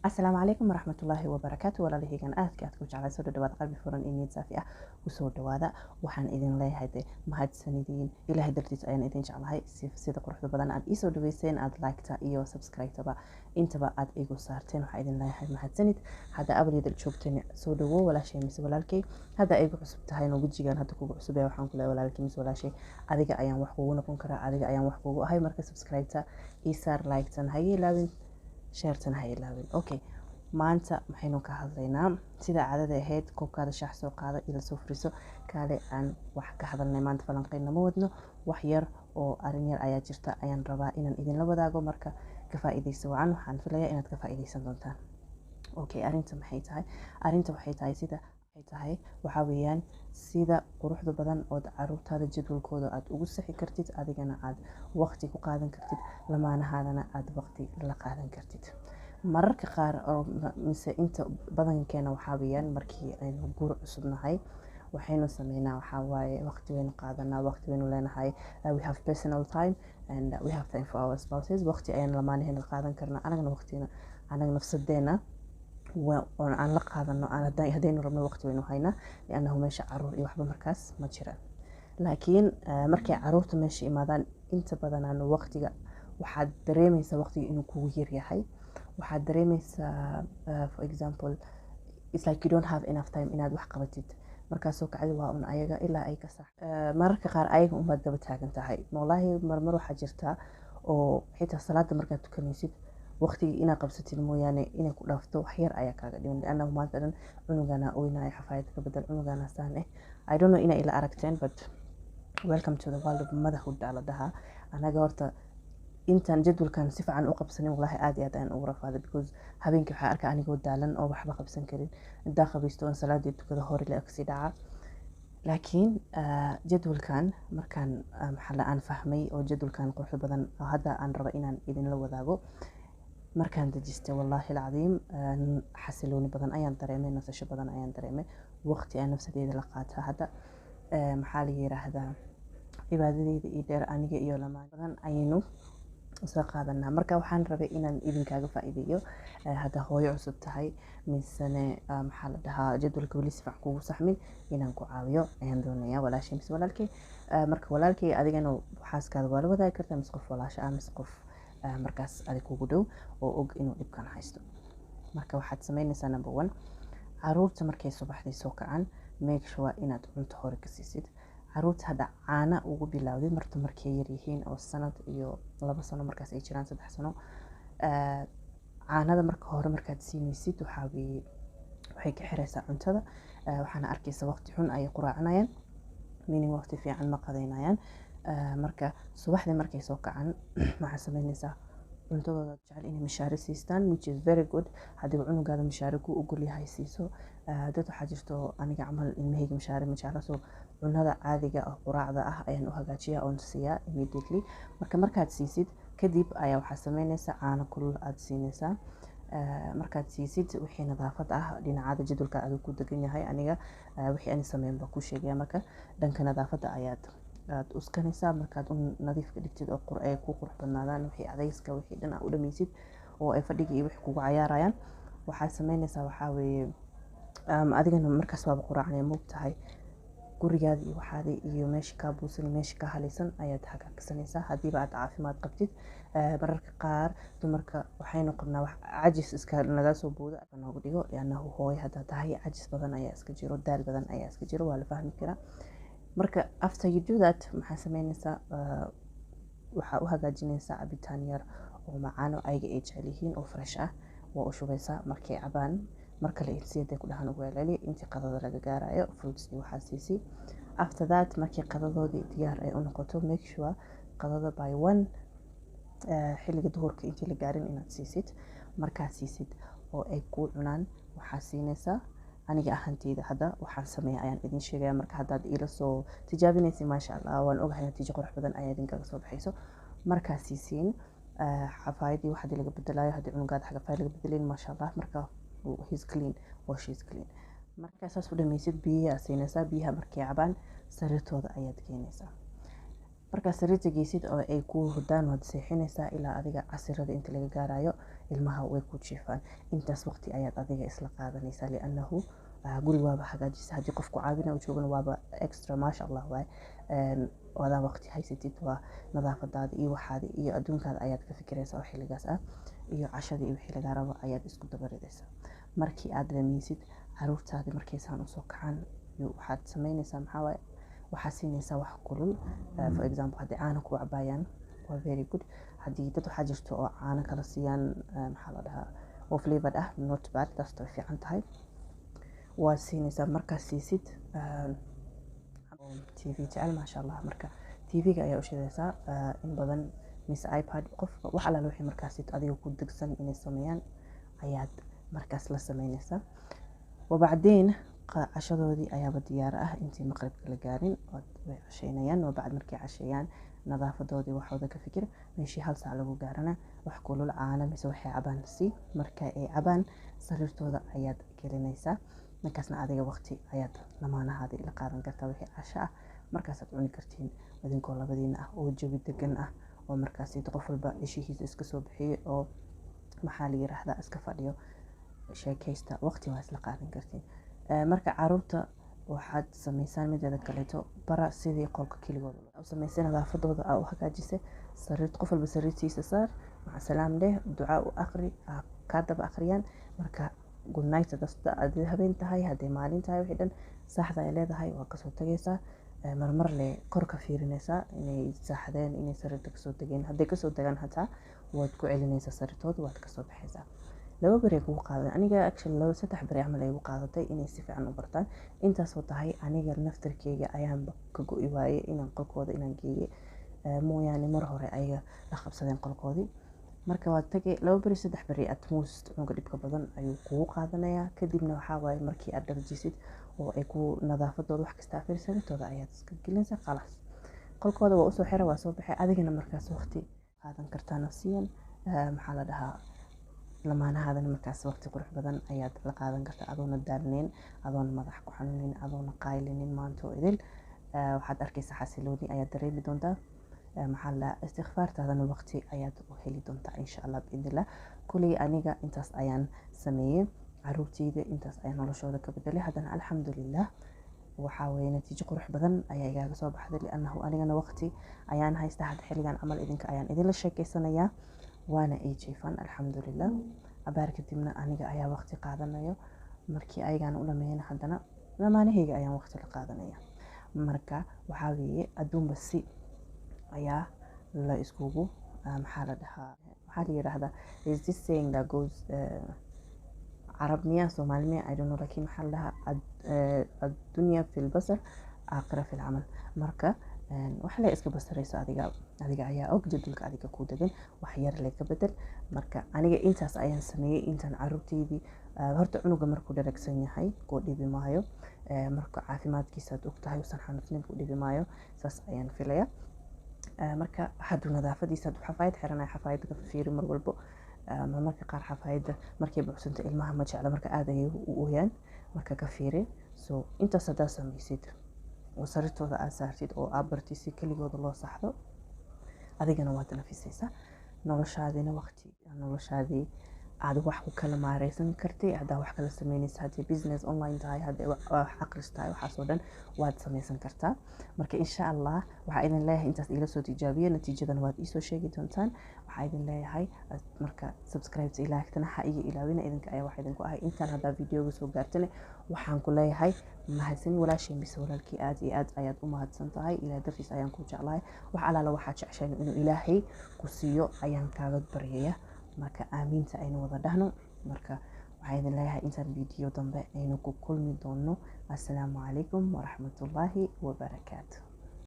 السلام عليكم ورحمة الله وبركاته walaalahaygan aadka aad ku jeclay soo dhawaada qalbi furan iyo niyad saafi ah u soo dhawaada waxaan idin leeyahay mahadsanidin ilaahay dartiis ayaan idin jeclahay sida quruxda badan aad ii soo dhaweyseen aad like-ta iyo subscribe-taba intaba aad igu saarteen waxaan idin leeyahay mahadsanid hadda abaliida joogteen soo dhawo walaashay mise walaalkay hadda igu cusub tahay wajigan hadda kugu cusub ee waxaan ku leeyahay walaalkay mise walaashay adiga ayaan wax kugu noqon karaa adiga ayaan wax kugu ahay marka subscribe-ta ii saar like-tan ha ilaawin sheertan ha ilaawin okay maanta maxaynu ka hadlaynaa sida caadada ahayd koobkaada shaax soo qaada ila soo furiso kaale aan wax ka hadalnay maanta falanqeyn ma wadno wax yar oo arin yar ayaa jirta ayaan rabaa inaan idinla wadaago marka ka faa'iideyso wacan waxaan filayaa inaad ka faa'iideysan doontaan okay arinta waxay tahay sida waxaa weeyaan sida quruxda badan oo caruurtaada jadwalkooda aad ugu sixi kartid adigana aad waqti ku qaadan kartid lamaanahaadana aad waqti la qaadan kartid mararka qaar mise inta badankeena waxaa weeyaan markii aynu guur cusub nahay waxaynu sameynaa waxaa waaye waqti waynu qaadanaa waqti waynu leenahay we have personal time and we have time for our spouses waqti ayaan lamaanaheena qaadan karnaa anagana waqtina anaga nafsadeena aan la qaadano haddaynu rabno waqti waynu haynaa liannahu meesha caruur iyo waxba markaas ma jiraan laakiin markay caruurta meesha imaadaan inta badanaan waqtiga waxaad dareemaysaa waqtiga inuu kugu yar yahay waxaad dareemaysaa for example it's like you don't have enough time inaad wax qabatid markaasoo kacdi waa un ayaga ilaa ay ka sax mararka qaar ayaga unbaad daba taagan tahay wallaahi marmar waxaa jirtaa oo xitaa salaada markaad tukanaysid waqtigii inaad qabsatid mooyaane inay ku dhaafto wax yar ayaa kaaga dhiman liannahu maanta dhan cunugana oynaya xafaayad ka bedel cunugana saan I don't know inay ila aragteen but welcome to the world of motherhood la dhahaa anaga horta intaan jadwalkan si fiican u qabsanin wallahi aad iyo aad ayaan ugu rafaaday because habeenkii waxaa arkaa anigoo daalan oo waxba qabsan karin intaa qabaysto oon salaadii tukada hore la agsi dhaca laakiin jadwalkan markaan aan fahmay oo jadwalkan quruxda badan hadda aan raba inaan idinla wadaago markaan dejistay wallaahi alcadiim xasilooni badan ayaan dareemay nasasho badan ayaan dareemay waqti aan nafsadeeda la qaataa hadda maxaa la yiraahdaa cibaadadeyda iyo dheer aniga iyo lamaan badan ayaynu soo qaadanaa marka waxaan rabay inaan idinkaaga faa'iideeyo hadda hooyo cusub tahay misane maxaa la dhahaa jadwalka weli si fiican kugu saxmin inaan ku caawiyo ayaan doonayaa walaashay mise walaalkay marka walaalkay adigana xaaskaada waa la wadaagi kartaa mise qof walaasha ah mise qof markaas adig kugu dhow oo og inuu dhibkan haysto marka waxaad samaynaysaa number 1 caruurta markay subaxdii soo kacaan make sure inaad cunto hore ka siisid caruurta hadda caana ugu bilowday markay yar yihiin oo sanad iyo 2 sano markaas ay jiraan 3 sano caanada marka hore markaad siinaysid waxay ka xiraysaa cuntada waxaana arkaysa waqti xun ay quraacanayaan meaning waqti fiican ma qadaynayaan marka subaxdii markay soo kacaan waxaa samaynaysaa cuntadooda jecel inay mishaari siistaan which is very good haddii cunugaada mishaari ku ogol yahay siiso dad waxaa jirto aniga camal ilmahayga mishaari ma jecla soo cunada caadiga ah quraacda ah ayaan u hagaajiyaa oon siiyaa immediately markaad siisid kadib ayaa waxaa samaynaysaa caano kulul aad siinaysaa markaad siisid wixii nadaafad ah dhinacada jadwalka aad ku degan yahay aniga wixii aan sameyn baa ku sheegaya marka dhanka nadaafada aad uskanaysaa markaad nadiif ka dhigtid oo ay ku qurux badnaadaan wixii adayska wixii dhan u dhamaysid oo ay fadhiga iyo wixii kugu cayaarayaan waxaad samaynaysaa waxaa weeye adigana markaas waaba quraacnay moogtahay gurigaada iyo waxaada iyo meesha kaa buusan meesha kaa halaysan ayaad hagaagsanaysaa haddiiba aad caafimaad qabtid mararka qaar dumarka waxaynu qabnaa wax cajis iska naga soo booda noogu dhigo liannahu hooyo haddaa tahay cajis badan ayaa iska jiro daal badan ayaa iska jiro waa la fahmi karaa marka after you do that maxaa samaynaysaa waxaa u hagaajinaysaa cabitaan yar oo macaano ayaga ay jecel yihiin oo fresh ah waa u shubaysaa markay cabaan marka la ilsiyaday ku dhahan ugu celceli intii qadada laga gaarayo fruits iyo waxaa siisi after that markii qadadoodii diyaar ay u noqoto make sure qadada by 1 xilliga duhurka intii la gaarin inaad siisid markaad siisid oo ay ku cunaan waxaa siinaysaa aniga ahanteyda hadda waxaan sameeyaa ayaan idin sheegaya marka haddaad ila soo tijaabinaysa maasha Allah waan ogahay natiijo qurux badan ayaa idinkaga soo baxayso markaad siisiin xafaayadii waxaa laga bedelayo haddii cunugaada xafaayad laga bedelin maasha Allah marka he's clean or she's clean marka saas u dhamaysid biyaha siinaysaa biyaha markay cabaan sariirtooda ayaad keenaysaa marka sariirta geysid oo ay ku hurdaan waad seexinaysaa ilaa adiga casirada inta laga gaarayo ilmaha way ku jiifaan. Intaas waqti ayaad adiga isla qaadanaysaa li'annahu guri waaba hagaajisa haddii qofku caawina u joogana waaba extra maasha allah waay. Wadaa waqti haysatid waa nadaafadaada iyo waxaada iyo adduunkaada ayaad ka fikiraysaa oo xilligaas ah iyo cashadii iyo wixii lagaa rabo ayaad isku dabaridaysaa. Markii aad dhamaysid caruurtaadii markaysaan usoo kacaan waxaad samaynaysaa maxaa waaye waxaad siinaysaa wax kulul. For example haddii caano ku cabaayaan waa very good. haddii dad waxaa jirto oo caano kala siiyaan maxaa la dhahaa oo flavored ah not bad, taas way fiican tahay. waad siinaysaa markaad siisid TV jecel maasha allah. marka TV-ga ayaa u shidaysaa in badan mise iPad qofka wax alaala wixii markaas adiga ku degsan inay sameeyaan ayaad markaas la samaynaysaa. wabacdeen cashadoodii ayaaba diyaar ah intii maqribka la gaarin way casheynayaan. wabacd markay casheeyaan nadaafadoodii waxooda ka fikir meeshii hal saac lagu gaarana wax kulul caano mise waxay cabaan sii. marka ay cabaan sariirtooda ayaad gelinaysaa. markaasna adiga waqti ayaad lamaanahaadii la qaadan kartaa wixii casho ah markaasaad cuni kartiin idinkoo labadiina ah oo jawi degan ah oo markaas qof walba ishihiisa iska soo bixiyay oo maxaa la yiraahdaa iska fadhiyo sheekaysta waqti waa isla qaadan kartiin. marka caruurta waxaad samaysaan mideeda kaleeto bara sidii qolka keligooda u samaysay nadaafadooda u hagaajisay. sariirta qof walba sariirtiisa saar maca salaam leh ducaa u aqri ka daba aqriyaan. marka good night hadii habeen tahay hadii maalin tahay wixii dhan saxda ay leedahay waa kasoo tagaysaa. marmar le kor ka fiirinaysaa inay saxdeen inay sariirta kasoo degeen. hadday kasoo degaan hataa waad ku celinaysaa sariirtooda waad kasoo baxaysaa. 2 beri kugu qaadan aniga actually 3 beri camal ay ugu qaadatay inay si fiican u bartaan. intaasoo tahay aniga naftarkeyga ayaan ka go'i waayay inaan qolkooda inaan geeyay mooyaane mar hore ayaga la qabsadeen qolkoodii. marka waad tagay 2 beri 3 beri at most uga dhibka badan ayuu kugu qaadanayaa. kadibna waxaa waaye markii aad dharjisid oo ay ku nadaafadooda wax kasta fiirsanaytooda ayaad iska gelinaysaa khalaas. qolkooda waa usoo xira waa soo baxay adigana markaas waqti qaadan kartaa nafsiyan. maxaa la dhahaa lamaanahaadana markaas waqti qurux badan ayaad la qaadan kartaa adoona daalnayn adoona madax ku xanuunin adoona qaylinin maanta oo idil. waxaad arkaysaa xasilooni ayaad dareemi doontaa. maxaa la istighfaartaadana waqti ayaad u heli doontaa insha allah biidnillah. kulli aniga intaas ayaan sameeyay caruurtayda intaas ayaan noloshooda ka bedelay. haddana alxamdulillah waxaa weeye natiijo qurux badan ayaa igaaga soo baxday li'annahu anigana waqti ayaan haystaa hadda xilligan camal idinka ayaan idinla sheekeysanayaa waana ay jiifaan alxamdulillah. abaar kadibna aniga ayaa waqti qaadanayo markii ayagaan u dhameeyana haddana lamaanahayga ayaan waqti la qaadanaya. marka waxaa weeye adduunba si ayaa la iskugu maxaa la dhahaa waxaa la yiraahdaa is this saying that goes عرب مياه صومال مياه I don't know لكن maxaa la dhahaa الدنيا في البصر آخرة في العمل. marka wax la iska basarayso adiga ayaa og jadwalka adiga ku degan wax yar le ka bedel. marka aniga intaas ayaan sameeyay intaan caruurtaydii horta cunuga markuu dharagsan yahay ku dhibi maayo. marka caafimaadkiisa aad og tahay usan xanuunsanayn ku dhibi maayo saas ayaan filaya. marka hadduu nadaafadiisa aad xafaayad xiranay xafaayad ka fiiri mar walbo. marmarka qaar xafaayada markay buuxsanto ilmaha ma jecla marka aad ayay u ooyaan marka ka fiiri. so intaas hadaa samaysid oo sariirtooda aad saartid oo aad bartid si keligooda loo saxdo adigana waad nafisaysaa noloshaadina waqti noloshaadii aad wax ku kala maareysan kartay. haddaa wax kala samaynaysa haddii business online tahay haddii wax aqris tahay waxaasoo dhan waad samaysan kartaa. marka insha allah waxaa idin leeyahay intaas ila soo tijaabiya natiijadan waad iisoo sheegi doontaan. waxaa idin leeyahay marka subscribe ilaahigtana ha iga ilaawina idinka ayaa wax idinku ahay intaan haddaa videoga soo gaartane waxaan ku leeyahay mahadsan walaashay mise walaalkii aad iyo aad ayaad u mahadsan tahay. ilaahay dartiis ayaan ku jeclahay wax alaala waxaa jeceshahay inuu ilaahay ku siiyo ayaan kaaga baryaya. marka aamiinta aynu wada dhahno. marka waxaan idin leeyahay intaan video dambe aynu ku kulmi doono. assalaamu calaykum waraxmatullaahi wabarakaatu.